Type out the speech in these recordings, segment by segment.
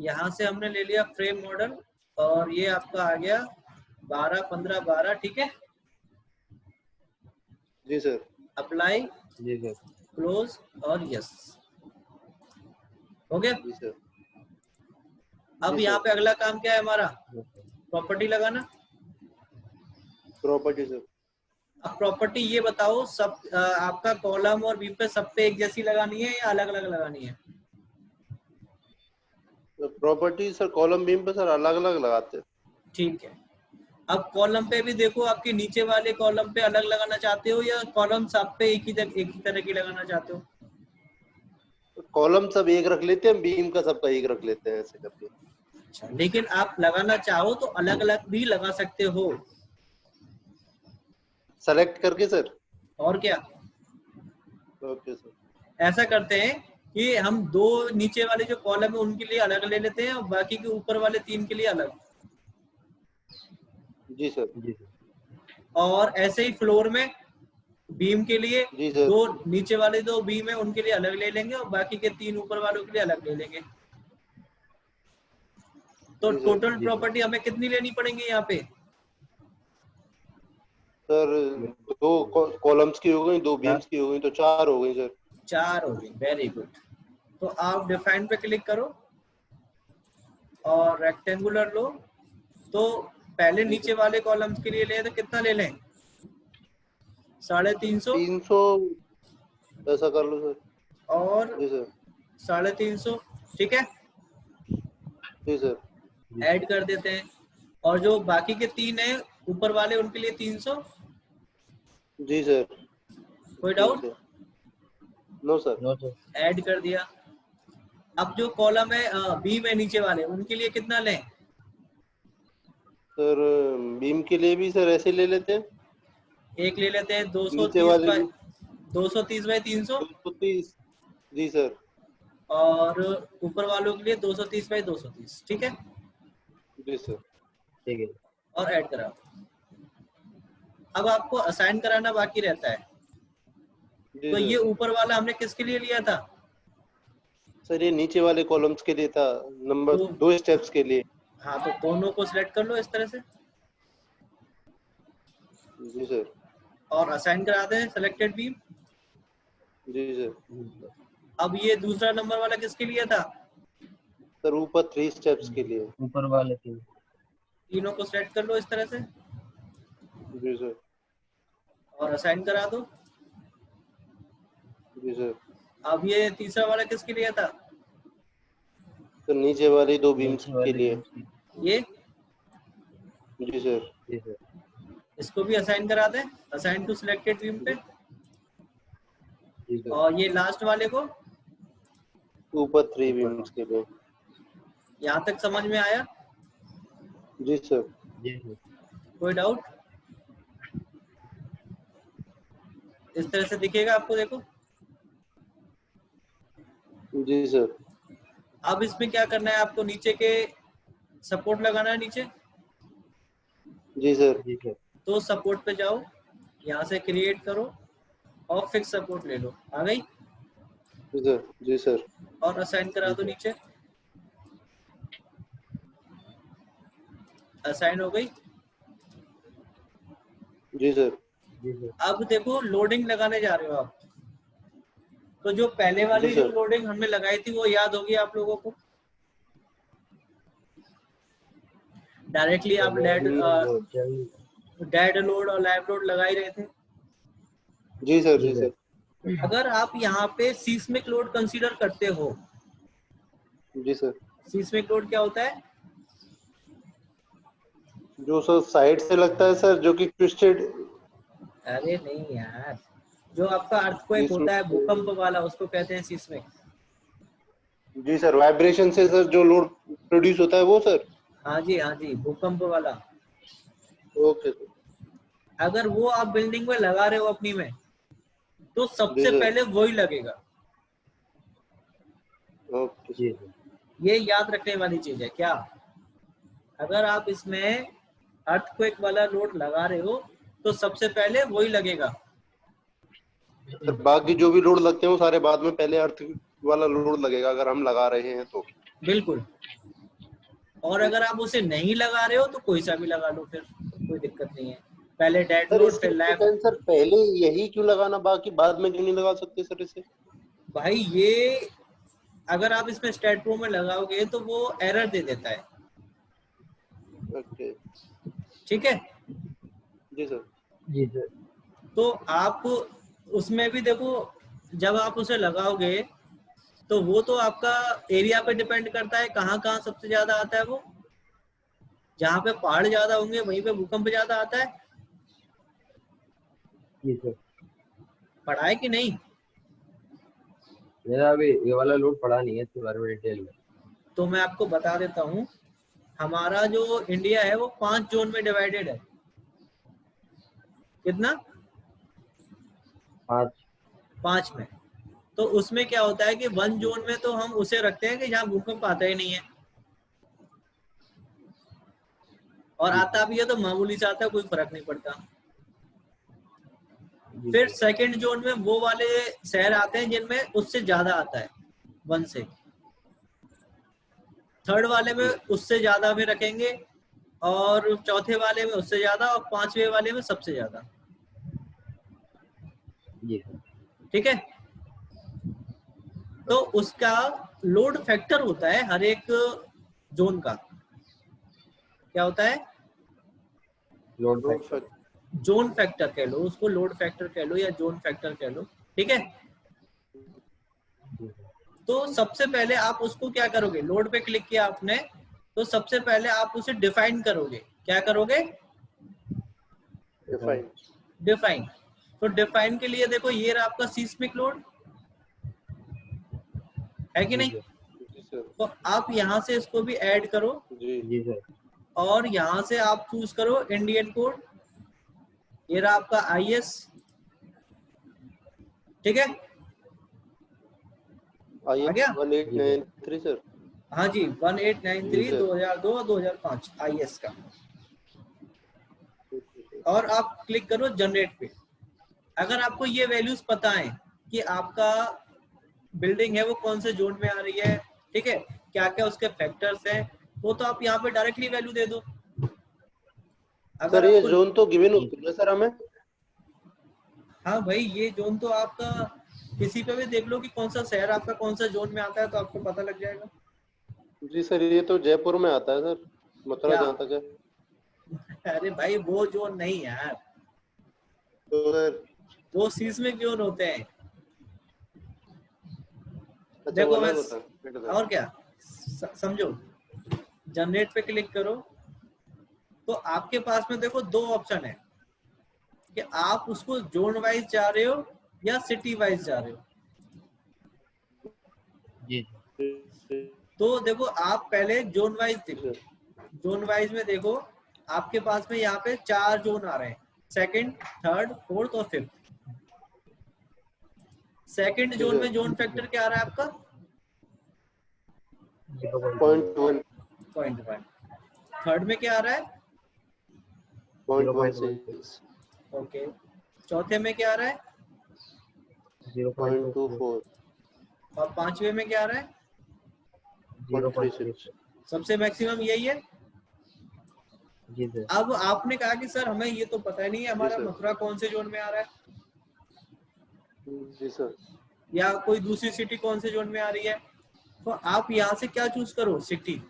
यहाँ से हमने ले लिया फ्रेम मॉडल और ये आपका आ गया 12 15 12, ठीक है। जी सर। अप्लाई, जी सर। क्लोज और यस, हो गया। जी सर। अब जी यहाँ सर। पे अगला काम क्या है हमारा, प्रॉपर्टी लगाना। Property sir. अब प्रॉपर्टी ये बताओ सब आपका कॉलम और बीम पे सब पे एक जैसी लगानी है या अलग अलग लगानी है? प्रॉपर्टी सर कॉलम बीम पे सर अलग अलग लगाते हैं। ठीक है। अब कॉलम पे भी देखो, आपके नीचे वाले कॉलम पे अलग लगाना चाहते हो या कॉलम सब पे एक ही तरह की लगाना चाहते हो? कॉलम सब एक रख लेते हैं, बीम का सबका एक रख लेते हैं, ऐसे करके। अच्छा, लेकिन आप लगाना चाहो तो अलग अलग भी लगा सकते हो। सेलेक्ट करके सर। और क्या, ओके सर। ऐसा करते हैं कि हम दो नीचे वाले जो कॉलम है उनके लिए अलग ले लेते हैं और बाकी के ऊपर वाले 3 के लिए अलग। जी सर। जी सर। और ऐसे ही फ्लोर में बीम के लिए जी सर। दो नीचे वाले 2 बीम है उनके लिए अलग ले लेंगे और बाकी के 3 ऊपर वालों के लिए अलग ले लेंगे। तो जी सर। टोटल जी प्रॉपर्टी हमें कितनी लेनी पड़ेगी यहाँ पे? सर दो कॉलम्स की हो गई, 2 बीम्स की हो गई, तो 4 हो गई सर। 4 हो गई, वेरी गुड। तो आप डिफाइन पे क्लिक करो और रेक्टेंगुलर लो। तो पहले नीचे वाले कॉलम्स के लिए ले तो कितना ले लें? 350। 300 ऐसा कर लो सर। और जी सर। 350, ठीक है, जी सर। ऐड कर देते हैं। और जो बाकी के 3 है ऊपर वाले उनके लिए 300। जी सर। कोई doubt? No sir. No sir. Add कर दिया। अब जो कॉलम है बीम है नीचे वाले उनके लिए कितना लें? सर बीम के लिए भी सर ऐसे ले लेते हैं, एक ले लेते हैं नीचे 230 वाले बाई भी 300। 230। जी सर। और ऊपर वालों के लिए 230 बाई 230, ठीक है। जी सर। ठीक है। और ऐड करा। अब आपको असाइन कराना बाकी रहता है। जी तो ये सर। ऊपर वाला हमने किसके लिए लिया था? सर ये नीचे वाले कॉलम्स के लिए था, नंबर तो 2 स्टेप्स के लिए। हाँ, तो दोनों को सिलेक्ट कर लो इस तरह से जी सर। और असाइन करा दें सेलेक्टेड बीम। जी सर। अब ये दूसरा नंबर वाला किसके लिए था? सर ऊपर 3 स्टेप्स के लिए, ऊपर वाले 3। तीनों को सिलेक्ट कर लो इस तरह से जी सर। और असाइन करा दो। जी सर। अब ये तीसरा वाला किसके लिए था? सर नीचे वाली 2 बीम्स के लिए। ये जी सर। जी सर। इसको भी असाइन करा दें, असाइन टू सिलेक्टेड बीम पे। जी सर। और ये लास्ट वाले को ऊपर 3 बीम्स के लिए। यहाँ तक समझ में आया? जी सर। जी सर। कोई डाउट? इस तरह से दिखेगा आपको, देखो। जी सर। अब इसमें क्या करना है आपको, नीचे के सपोर्ट लगाना है नीचे। जी सर। जी सर। तो सपोर्ट पे जाओ, यहाँ से क्रिएट करो और फिक्स सपोर्ट ले लो, आ गई। जी सर। जी सर। और असाइन करा दो नीचे, असाइन हो गई। जी सर। जी सर। अब देखो लोडिंग लगाने जा रहे हो आप, तो जो पहले वाली जो लोडिंग हमने लगाई थी वो याद होगी आप लोगों को। डायरेक्टली आप डेड लोड और लाइव लोड लगा ही रहे थे। जी सर। जी सर। अगर आप यहाँ पे सीस्मिक लोड कंसीडर करते हो, जी सर। सीस्मिक लोड क्या होता है? जो सर साइड से लगता है सर, जो कि ट्विस्टेड। अरे नहीं यार, जो आपका अर्थक्वेक होता है भूकंप वाला, उसको कहते हैं सीस्मिक। जी सर, वाइब्रेशन से सर जो लोड प्रोड्यूस होता है वो सर। हाँ जी, हाँ जी, भूकंप वाला। Okay sir. अगर वो आप बिल्डिंग में लगा रहे हो अपनी में, तो सबसे पहले वही लगेगा। ओके जी। ये याद रखने वाली चीज है क्या? अगर आप इसमें अर्थक्वेक वाला लोड लगा रहे हो तो सबसे पहले वही लगेगा। बाकी जो भी लोड लगते हैं वो सारे बाद में, पहले अर्थ वाला लोड लगेगा अगर हम लगा रहे हैं तो। बिल्कुल। और अगर आप उसे नहीं लगा रहे हो तो कोई सा भी लगा लो, फिर कोई दिक्कत नहीं है। पहले डेड सर लोड इसके फिर लेफ्ट। सर पहले यही क्यों लगाना, बाकी बाद में क्यों नहीं लगा सकते सर इसे? भाई ये अगर आप इसमें स्टेट प्रो में लगाओगे तो वो एरर दे देता है। ओके ठीक है, जी सर। जी सर। तो आप उसमें भी देखो, जब आप उसे लगाओगे तो वो तो आपका एरिया पे डिपेंड करता है, कहाँ कहाँ सबसे ज्यादा आता है वो। जहाँ पे पहाड़ ज्यादा होंगे वहीं पे भूकंप ज्यादा आता है। जी सर। पढ़ा है कि नहीं? मेरा अभी ये वाला लोड पड़ा नहीं है इसके बारे में डिटेल में। तो मैं आपको बता देता हूँ, हमारा जो इंडिया है वो 5 जोन में डिवाइडेड है। कितना? 5 में। तो उसमें क्या होता है कि 1 जोन में तो हम उसे रखते हैं कि जहाँ भूकंप आता ही नहीं है, और आता भी है तो मामूली सा आता है, कोई फर्क नहीं पड़ता। फिर सेकंड जोन में वो वाले शहर आते हैं जिनमें उससे ज्यादा आता है 1 से। थर्ड वाले में उससे ज्यादा में रखेंगे, और चौथे वाले में उससे ज्यादा, और 5वें वाले में सबसे ज्यादा। ठीक है, तो उसका लोड फैक्टर होता है हर एक जोन का। क्या होता है? Load factor. जोन फैक्टर कह लो उसको, लोड फैक्टर कह लो या जोन फैक्टर कह लो। ठीक है, तो सबसे पहले आप उसको क्या करोगे, लोड पे क्लिक किया आपने तो सबसे पहले आप उसे डिफाइन करोगे। क्या करोगे? डिफाइन। तो डिफाइन के लिए देखो, ये रहा आपका सीस्मिक लोड, है कि नहीं? तो आप यहाँ से इसको भी ऐड करो जी सर। और यहाँ से आप चूज करो इंडियन कोड। ये रहा आपका IS। ठीक है, आ गया? 1893 सर। हाँ जी, 1893 2002 और 2005 IS का। और आप क्लिक करो जनरेट पे। अगर आपको ये वैल्यूज पता है कि आपका बिल्डिंग है वो कौन से जोन में आ रही है, ठीक है, क्या क्या उसके फैक्टर्स हैं, वो तो आप यहाँ पे डायरेक्टली वैल्यू दे दो। अगर सर ये आपको, जोन तो गिवन होती है ना सर हमें? हाँ भाई, ये जोन तो आपका किसी पे भी देख लो कि कौन सा शहर आपका कौन सा जोन में आता है तो आपको पता लग जाएगा। जी सर, ये तो जयपुर में आता है सर, मथुरा क्या? जहाँ तक है। अरे भाई वो जोन नहीं यार, तो सर वो सीस्मिक जोन होते हैं। अच्छा, वो देखो मैं, अलग होता है। और क्या, समझो। जनरेट पे क्लिक करो तो आपके पास में देखो 2 ऑप्शन है कि आप उसको जोन वाइज जा रहे हो या सिटी वाइज जा रहे हो। जी। तो देखो आप पहले जोन वाइज देखो। जोन वाइज में देखो आपके पास में यहाँ पे 4 जोन आ रहे हैं, सेकंड, थर्ड, फोर्थ और फिफ्थ। सेकंड जोन में जोन फैक्टर क्या आ रहा है आपका? 0.1। थर्ड में क्या आ रहा है? 0.16। ओके। चौथे में क्या आ रहा है? 0.24। और 5वें में क्या आ रहा है? 0.36। सबसे मैक्सिमम यही है। जी सर। अब आपने कहा कि सर हमें ये तो पता नहीं है हमारा मथुरा कौन से जोन में आ रहा है, जी सर, या कोई दूसरी सिटी कौन से जोन में आ रही है। तो आप यहाँ से क्या चूज करो, सिटी।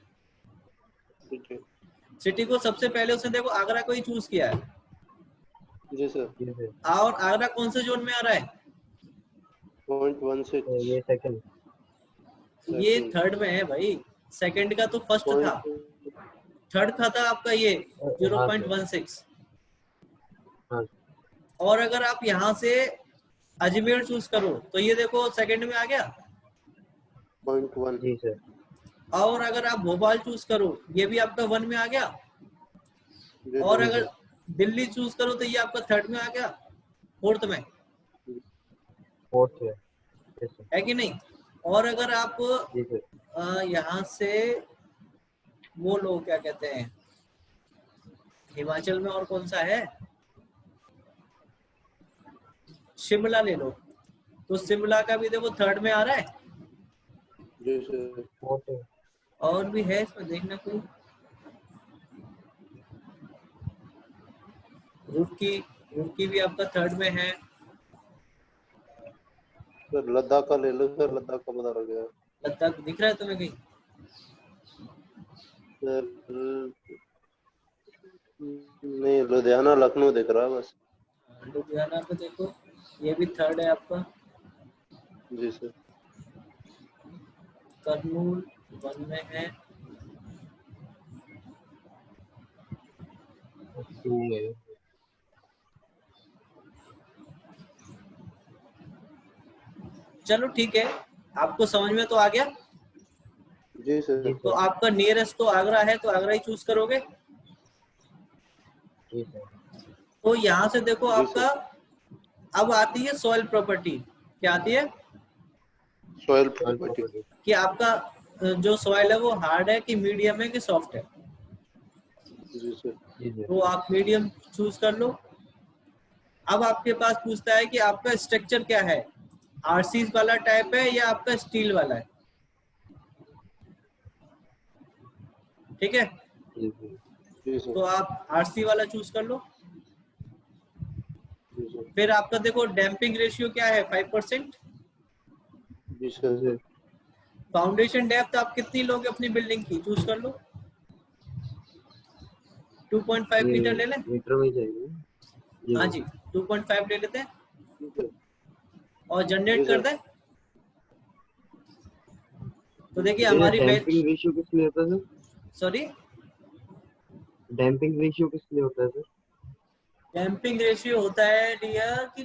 सिटी को सबसे पहले उसने देखो आगरा को ही चूज किया है। जी सर। और आगरा कौन से जोन में आ रहा है? 0.16। ये सेकंड। ये थर्ड में है भाई, सेकंड का तो फर्स्ट था, थर्ड का था आपका ये 0.16। हाँ। और अगर आप यहाँ से अजमेर चूज करो तो ये देखो सेकंड में आ गया। 0.1। जी सर। और अगर आप भोपाल चूज करो ये भी आपका 1 में आ गया। और अगर दिल्ली चूज करो तो ये आपका थर्ड में आ गया, फोर्थ में, फोर्थ में है कि नहीं? और अगर आप यहाँ से वो लोग क्या कहते हैं, हिमाचल में और कौन सा है, शिमला ले लो, तो शिमला का भी देखो थर्ड में आ रहा है। जी सर। और भी है इसमें देखना कोई, रुड़की भी आपका थर्ड में है। सर लद्दाख का ले लो सर, लद्दाख का पता लग गया। लद्दाख दिख रहा है तुम्हें कहीं? सर नहीं, लुधियाना लखनऊ दिख रहा है बस। लुधियाना पे देखो, ये भी थर्ड है आपका। जी सर। करनूल 1 में है। 2 है। चलो ठीक है, आपको समझ में तो आ गया। जी सर। तो आपका नियरेस्ट तो आगरा है, तो आगरा ही चूज करोगे। जी सर। तो यहाँ से देखो जी आपका अब आती है सॉइल प्रॉपर्टी। क्या आती है? Soil property. कि आपका जो सॉइल है वो हार्ड है कि मीडियम है कि सॉफ्ट है। जी सर। जी सर। तो आप मीडियम चूज कर लो। अब आपके पास पूछता है कि आपका स्ट्रक्चर क्या है, आरसीज वाला टाइप है या आपका स्टील वाला है। ठीक है, जी सर। तो आप आरसी वाला चूज कर लो। जी सर। फिर आपका देखो डैम्पिंग रेशियो क्या है, 5%। जी सर। फाउंडेशन डेप्थ आप कितनी लोगे अपनी बिल्डिंग की, चूज कर लो। 2.5 ये मीटर ले लें। मीटर में चाहिए। जी हाँ सर। जी, 2.5 ले लेते हैं जी सर। और जनरेट जी कर सर। दें। तो देखिए ये हमारी डैम्पिंग रेशियो किस लिए होता है सर? सॉरी, डैम्पिंग रेशियो किस लिए होता है सर? डैम्पिंग रेशियो होता है डियर कि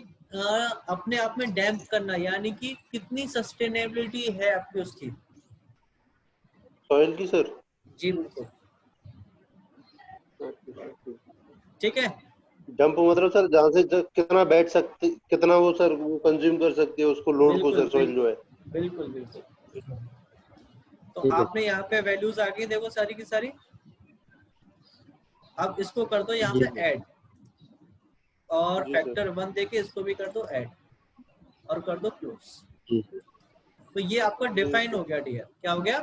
अपने आप में डैम्प करना, यानी कि कितनी सस्टेनेबिलिटी है आपकी उसकी। सॉइल की सर। जी बिल्कुल, ठीक है। डंप मतलब सर जहाँ से कितना बैठ सकते, कितना वो सर वो कंज्यूम कर सकती है उसको, लोड को बिल्कुल सर, सॉइल जो है। बिल्कुल बिल्कुल। तो ठीक है। आपने यहाँ पे वैल्यूज आ गई देखो सारी की सारी। अब इसको कर दो यहाँ जी से सर। ऐड, और जी सर। फैक्टर 1 देके इसको भी कर दो ऐड और कर दो क्लोज। जी सर। तो ये आपका डिफाइन हो गया डियर। क्या हो गया?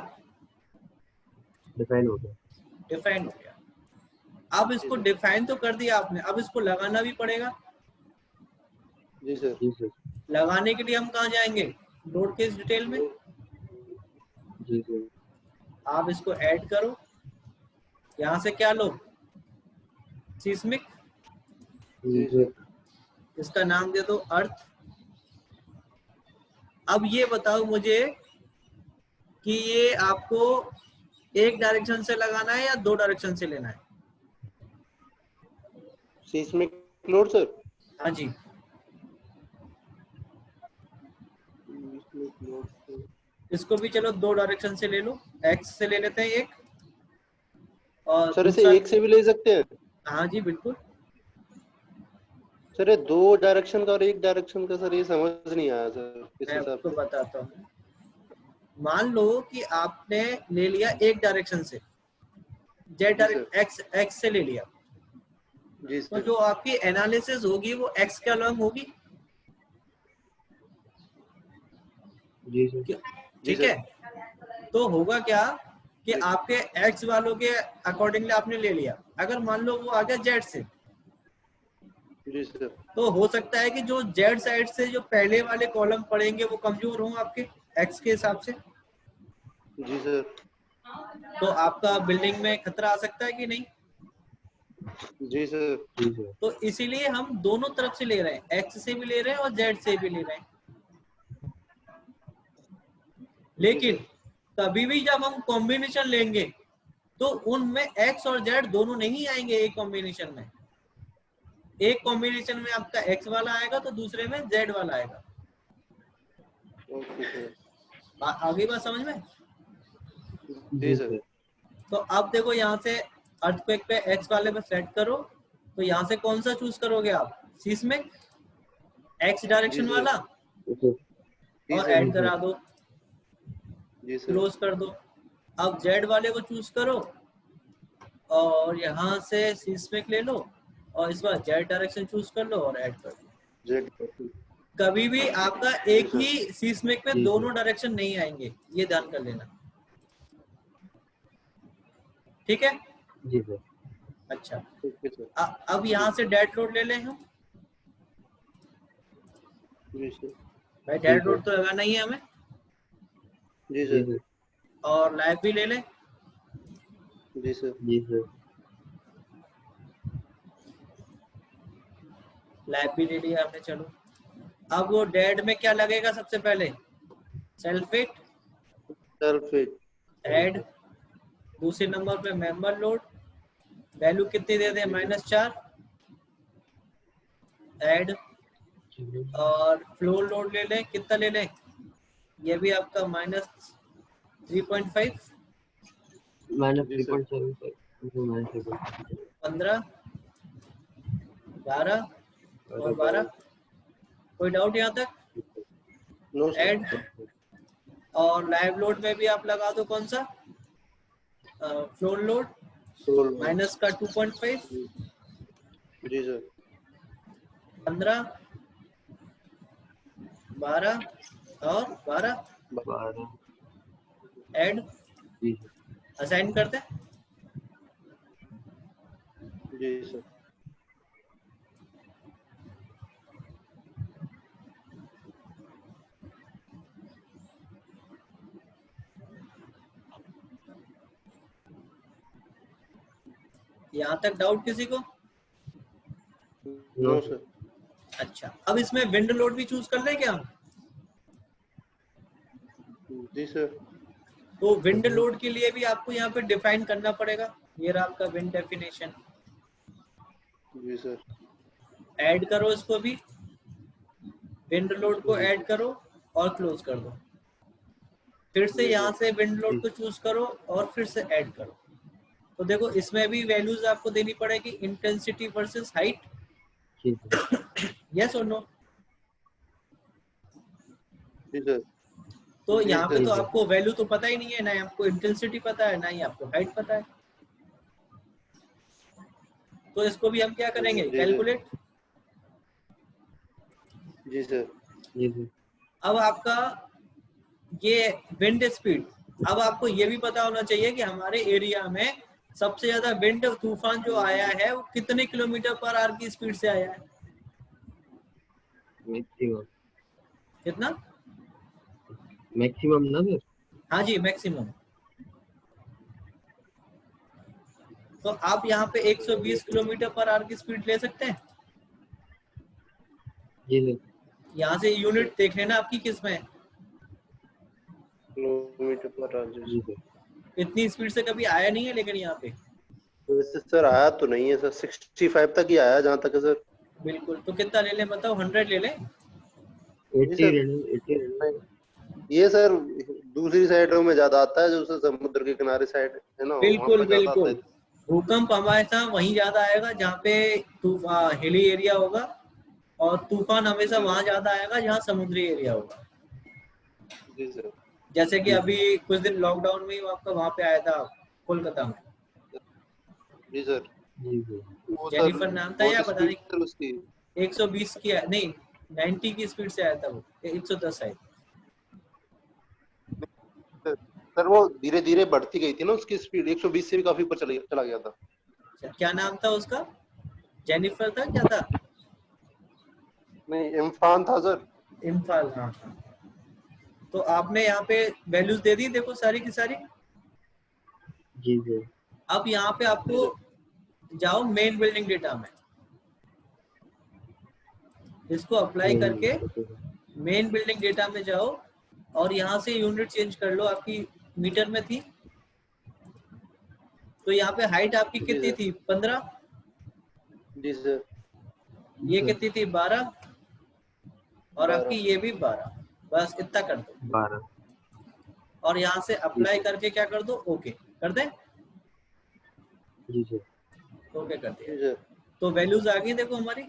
डिफाइन हो गया। डिफाइन हो गया। अब इसको डिफाइन तो कर दिया आपने, अब इसको लगाना भी पड़ेगा। जी सर। जी सर। लगाने के लिए हम कहाँ जाएंगे, लोड केस डिटेल में। जी सर। आप इसको ऐड करो, यहाँ से क्या लो, सीस्मिक, जी सर। इसका नाम दे दो अर्थ। अब ये बताओ मुझे कि ये आपको एक डायरेक्शन से लगाना है या 2 डायरेक्शन से लेना है। Seismic load sir. हाँ जी, इसको भी चलो 2 डायरेक्शन से ले लो। एक्स से ले लेते हैं एक, और सर इसे दूसरा। एक से भी ले सकते हैं? हाँ जी बिल्कुल। सर ये 2 डायरेक्शन का और 1 डायरेक्शन का सर, ये समझ नहीं आया सर किस मैं हिसाब आपको से। बताता हूँ। मान लो कि आपने ले लिया एक डायरेक्शन से, जेड जी सर। एक्स एक्स से ले लिया, जी तो सर। जो आपकी एनालिसिस होगी वो एक्स के अलॉन्ग होगी। जी सर। जी ठीक सर। है, तो होगा क्या कि जी आपके एक्स वालों के अकॉर्डिंगली आपने ले लिया। अगर मान लो वो आ गया जेड से, जी सर। तो हो सकता है कि जो जेड साइड से जो पहले वाले कॉलम पड़ेंगे वो कमजोर हों आपके एक्स के हिसाब से। जी सर। तो आपका बिल्डिंग में खतरा आ सकता है कि नहीं। जी सर। जी सर। तो इसीलिए हम दोनों तरफ से ले रहे हैं, एक्स से भी ले रहे हैं और जेड से भी ले रहे हैं। जी लेकिन सर। कभी भी जब हम कॉम्बिनेशन लेंगे तो उनमें एक्स और जेड दोनों नहीं आएंगे एक कॉम्बिनेशन में। एक कॉम्बिनेशन में आपका एक्स वाला आएगा तो दूसरे में जेड वाला आएगा। Okay sir. आगे बात समझ में। जी जी सर। सर। तो अब देखो यहाँ से अर्थक्वेक पे एक्स वाले पे सेट करो, तो यहाँ से कौन सा चूज करोगे आप, सीस्मिक एक्स जी डायरेक्शन सर। वाला, जी और सर। ऐड करा दो, जी सर। क्लोज कर दो। अब जेड वाले को चूज करो और यहाँ से सीस्मिक ले लो और इस बार जेड डायरेक्शन चूज कर लो और ऐड कर दो। जेड। कभी भी आपका एक जी ही सीस्मिक में जी दोनों सर। डायरेक्शन नहीं आएंगे, ये ध्यान कर लेना। ठीक है, जी सर। अच्छा, ठीक है सर। अब यहाँ से डेड लोड ले लें हम। जी सर। भाई जी डेड सर। लोड तो लगाना ही है हमें, जी जी सर। सर। और लाइव भी ले लें। जी सर। जी सर। लाइव भी ले लिया आपने, चलो। अब वो डेड में क्या लगेगा सबसे पहले? Sulphate, sulphate. ऐड। दूसरे नंबर पे मेंबर लोड, वैल्यू कितनी दे दें? जी सर। -4, ऐड। और फ्लो लोड ले लें, कितना ले लें? ये भी आपका -3.5, जी सर। -3.75 15, 12 और 12। 12 कोई डाउट यहाँ तक? No sir. ऐड। और लाइव लोड में भी आप लगा दो कौन सा? Floor load, soul. माइनस का 2.5, जी सर। 15, 12 और 12, 12 ऐड। जी असाइन करते हैं। जी सर। यहाँ तक डाउट किसी को? No sir. अच्छा, अब इसमें विंड लोड भी चूज कर लें क्या हम? जी सर। तो विंड लोड के लिए भी आपको यहाँ पे डिफाइन करना पड़ेगा। ये रहा आपका विंड डेफिनेशन। जी सर। ऐड करो इसको भी, विंड लोड को ऐड करो और क्लोज कर दो। फिर से जी यहाँ सर। से विंड लोड को चूज करो और फिर से ऐड करो। तो देखो इसमें भी वैल्यूज आपको देनी पड़ेगी, इंटेंसिटी वर्सेस हाइट। यस और नो? जी सर। तो जी यहाँ पे सर। तो आपको वैल्यू तो पता ही नहीं है, ना ही आपको इंटेंसिटी पता है, ना ही आपको हाइट पता है। तो इसको भी हम क्या करेंगे? जी सर। कैलकुलेट। जी सर। जी सर। अब आपका ये विंड स्पीड, अब आपको ये भी पता होना चाहिए कि हमारे एरिया में सबसे ज्यादा विंड तूफान जो आया है वो कितने किलोमीटर पर आवर की स्पीड से आया है? मैक्सिमम कितना? मैक्सिमम ना सर? हाँ जी, मैक्सिमम। तो आप यहाँ पे 120 किलोमीटर पर आवर की स्पीड ले सकते हैं। जी सर। यहाँ से यूनिट देख लेना आपकी किस में है। Kilometre per hour. जी सर। इतनी स्पीड से कभी आया नहीं है लेकिन यहाँ पे। वैसे सर आया तो नहीं है सर, 65 तक ही आया जहाँ तक है सर। बिल्कुल, तो कितना ले लें बताओ? 100 ले लें? 80 लेना, 80 लेना। ये सर दूसरी साइडों में ज्यादा आता है, जो सर समुद्र के किनारे साइड है ना, वहाँ बिल्कुल पर ज्यादा आता बिल्कुल। है। भूकंप हमेशा वहीं ज्यादा आएगा जहाँ पे हिली एरिया होगा, और तूफान हमेशा जी वहां सर। ज्यादा आएगा जहाँ समुद्री एरिया होगा। जी सर। जैसे कि जी अभी कुछ दिन लॉकडाउन में ही आपका वहां पे आया था, कोलकाता में। जी सर। जी सर। वो सर जेनिफर नाम था, या बहुत पता स्पीड नहीं सर उसकी। 120 की नहीं, 90 की स्पीड से आया था वो, 110 शायद। सर वो धीरे धीरे बढ़ती गई थी ना उसकी स्पीड, 120 से भी काफी ऊपर चला गया था। अच्छा, क्या नाम था उसका? जेनिफर था, क्या था? नहीं, इम्फान था सर। इम्फाल, हाँ हाँ। तो आपने यहाँ पे वैल्यूज दे दी, देखो सारी की सारी। जी सर। अब यहाँ पे जी आपको सर। जाओ मेन बिल्डिंग डेटा में, इसको अप्लाई करके मेन बिल्डिंग डेटा में जाओ और यहाँ से यूनिट चेंज कर लो। आपकी मीटर में थी, तो यहाँ पे हाइट आपकी जी कितनी सर। थी? 15। जी सर। ये कितनी थी? 12। और आपकी 12। ये भी 12। बस इतना कर दो 12 और यहाँ से जी अप्लाई सर। करके क्या कर दो? ओके कर दे। जी सर। ओके कर दिया। जी सर। तो वैल्यूज आ गई देखो हमारी,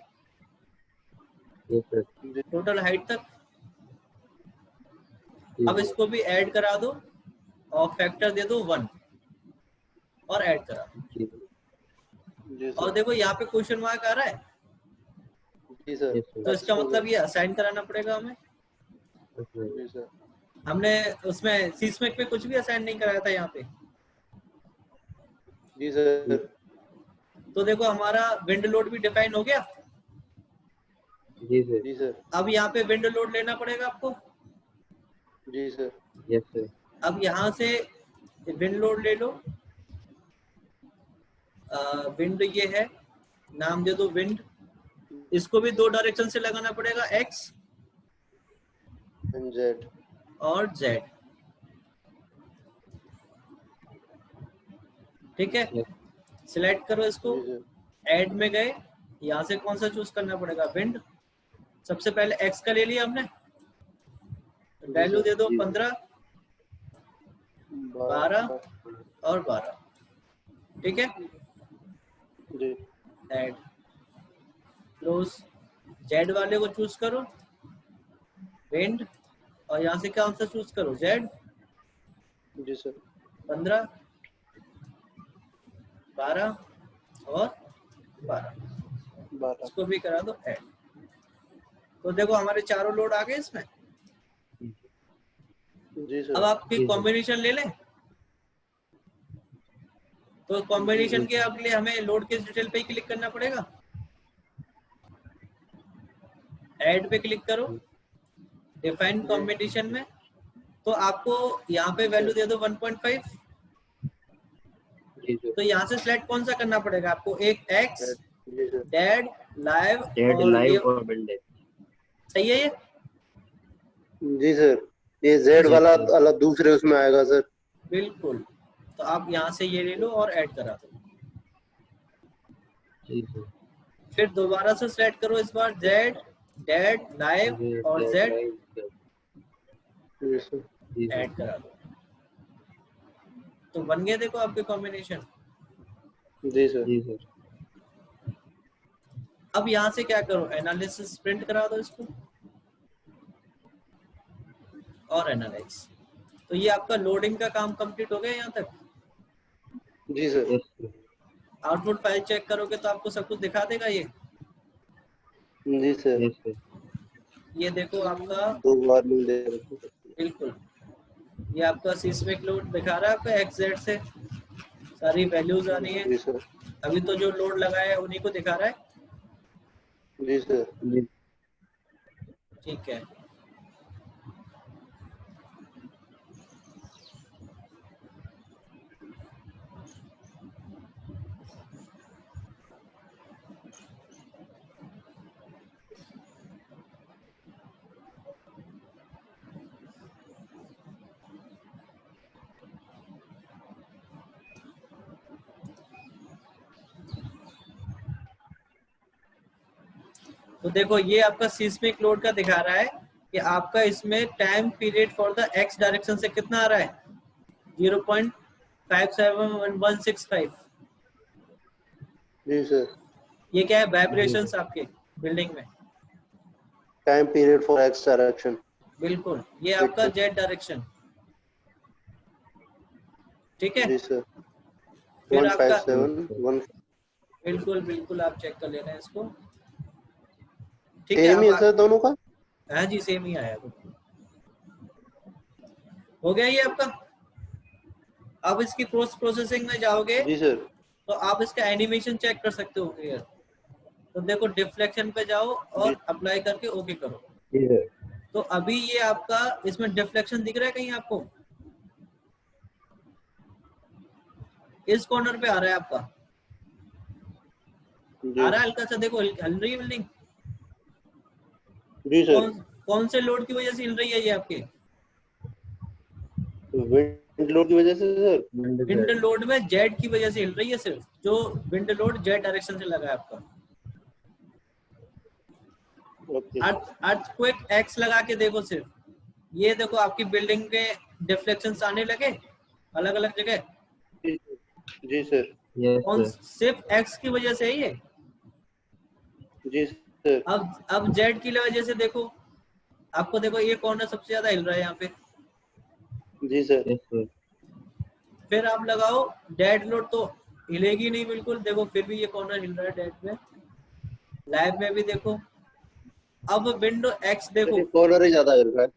यस सर। जी टोटल हाइट तक। जी अब सर। इसको भी ऐड करा दो और फैक्टर दे दो 1 और ऐड करा दो। जी सर। जी और सर। देखो यहाँ पे क्वेश्चन मार्क आ रहा है, जी सर। यस तो सर। इसका एक्स हो गया। मतलब ये असाइन कराना पड़ेगा हमें। जी सर। हमने उसमें सीस्मेक में कुछ भी असाइन नहीं कराया था यहाँ पे। जी सर। तो देखो हमारा विंड लोड भी डिफाइन हो गया। जी सर। जी सर। अब यहाँ पे विंड लोड लेना पड़ेगा आपको। जी सर। Yes sir. अब यहाँ से विंड लोड ले लो। विंड ये है, नाम दे दो विंड। इसको भी दो डायरेक्शन से लगाना पड़ेगा, एक्स एंड जेड। और जेड। ठीक है, यस। सिलेक्ट करो इसको। जी सर। ऐड में गए, यहाँ से कौन सा चूज करना पड़ेगा, विंड। सबसे पहले एक्स का ले लिया हमने, वैल्यू दे दो जी। 15, 12 और 12। ठीक है, जी। Add close. जेड वाले को चूज करो, विंड, और यहाँ से कौन सा चूज करो, जेड। जी सर। 15, 12 और 12। 12। इसको भी करा दो ऐड। तो देखो हमारे चारों लोड आ गए इसमें। जी अब सर। आपकी जी सर। कॉम्बिनेशन ले लें। तो कॉम्बिनेशन के अब लिए हमें लोड के डिटेल पे ही क्लिक करना पड़ेगा। ऐड पे क्लिक करो, डिफाइन जी। कॉम्बिनेशन में। तो आपको यहाँ पे वैल्यू दे दो 1.5। जी सर। तो यहाँ से सिलेक्ट कौन सा करना पड़ेगा आपको, एक एक्स, जी सर। डेड, लाइव डेड, और ये। लाइव और विंड। सही है ये। जी सर। ये जेड Yes, वाला sir. अलग दूसरे उसमें आएगा सर। बिल्कुल। तो आप यहाँ से ये ले लो और ऐड करा दो। जी सर। फिर दोबारा से सिलेक्ट करो, इस बार जेड, डेड, लाइव और डेड, जेड, लाइव, जेड। जी सर। जी सर। ऐड करा दो। तो बन गए देखो आपके कॉम्बिनेशन। जी सर। जी सर। अब यहाँ से क्या करो, एनालिसिस प्रिंट करा दो इसको और एनालाइज। तो ये आपका लोडिंग का काम कंप्लीट हो गया यहाँ तक। जी sir. Yes sir. Output file check करोगे तो आपको सब कुछ दिखा देगा ये। जी सर। Yes sir. ये देखो आपका, दो वार्निंग दे रखी है। बिल्कुल ये आपका सिस्मिक लोड दिखा रहा है आपका, एक्स जेड से सारी वैल्यूज आ रही है। जी सर। अभी तो जो लोड लगाया है उन्हीं को दिखा रहा है। जी सर। जी। ठीक है, तो देखो ये आपका सिस्मिक लोड का दिखा रहा है कि आपका इसमें time period for the x direction से कितना आ रहा है, 0.57165। जी सर। ये क्या है, जी वाइब्रेशंस सर। आपके बिल्डिंग में। Time period for x direction. बिल्कुल, ये आपका जेड डायरेक्शन। ठीक है, जी सर। फिर आपका 157 बिल्कुल बिल्कुल आप चेक कर लेना है इसको। ठीक है, सेम ही अब है सर दोनों का। हाँ जी सेम ही आया। हो गया ये आपका। अब इसकी पोस्ट प्रोसेसिंग में जाओगे जी सर। तो आप इसका एनिमेशन चेक कर सकते हो क्लियर। तो देखो डिफ्लेक्शन पे जाओ और जी। अप्लाई करके ओके करो। जी सर। तो अभी ये आपका इसमें डिफ्लेक्शन दिख रहा है कहीं आपको, इस कॉर्नर पे आ रहा है आपका, जी। आ रहा है हल्का सा, देखो हिल रही है बिल्डिंग। जी सर। कौन से लोड की वजह से हिल रही है ये आपके, विंड लोड की वजह से सर। विंड लोड में जेड की वजह से हिल रही है, सिर्फ जो विंड लोड जेड डायरेक्शन से लगा है आपका। ओके। अर्थक्वेक एक्स लगा के देखो सिर्फ, ये देखो आपकी बिल्डिंग के डिफ्लेक्शंस आने लगे अलग अलग जगह। जी सर। यस कौन, सर। सिर्फ एक्स की वजह से है ये। जी सर। अब जेड की वजह से देखो, आपको देखो ये कॉर्नर सबसे ज्यादा हिल रहा है यहाँ पे। जी सर। Yes sir. फिर आप लगाओ डेड लोड तो हिलेगी नहीं बिल्कुल, देखो फिर भी ये कॉर्नर हिल रहा है डेड में। लाइव में भी देखो। अब विंडो एक्स देखो, कॉर्नर ही ज्यादा हिल रहा है।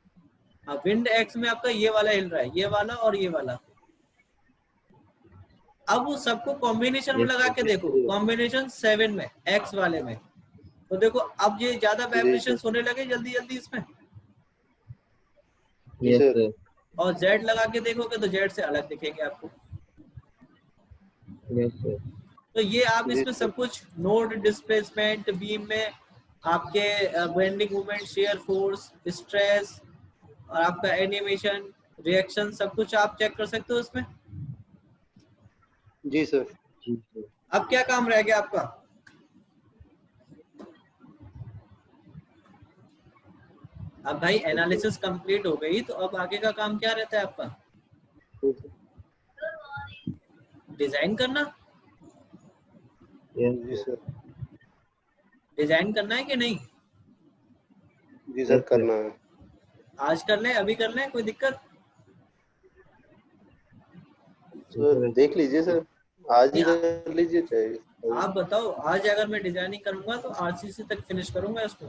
हाँ विंड एक्स में आपका ये वाला हिल रहा है, ये वाला और ये वाला। अब वो सबको कॉम्बिनेशन में Yes, लगा sir. के देखो, कॉम्बिनेशन 7 में एक्स वाले में, तो देखो अब ये ज्यादा जी वाइब्रेशन सर। होने लगे जल्दी जल्दी इसमें, जी Yes, सर। sir. और जेड लगा के देखोगे तो जेड से अलग दिखेंगे आपको। Yes, sir. तो ये आप जी इसमें सर। सब कुछ नोड, डिस्प्लेसमेंट, बीम में आपके bending moment, shear force, stress और आपका एनिमेशन, रिएक्शन, सब कुछ आप चेक कर सकते हो इसमें। जी सर। जी sir. अब क्या काम रह गया आपका? अब भाई एनालिसिस कंप्लीट हो गई, तो अब आगे का काम क्या रहता है आपका? डिजाइन करना। Yes, जी sir. सर। डिजाइन करना है कि नहीं? जी सर Yes, sir. करना है। आज कर लें, अभी कर लें, कोई दिक्कत? सर देख लीजिए सर, आज ही नहीं, कर लीजिए चाहे। आप बताओ, आज अगर मैं डिजाइनिंग करूंगा तो आरसीसी तक फिनिश करूंगा इसको।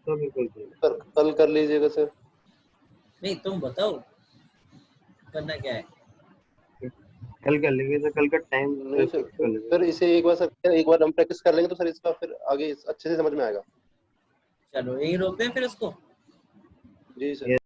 तो बिल्कुल sir. सर कल कर लीजिएगा सर। नहीं, तुम बताओ करना क्या है। कल कर लेंगे सर, कल का टाइम नहीं सर, फिक्स कर लेंगे। सर इसे एक बार सर, एक बार हम प्रैक्टिस कर लेंगे तो सर इसका फिर आगे अच्छे से समझ में आएगा। चलो यही रोकते हैं फिर इसको। जी सर।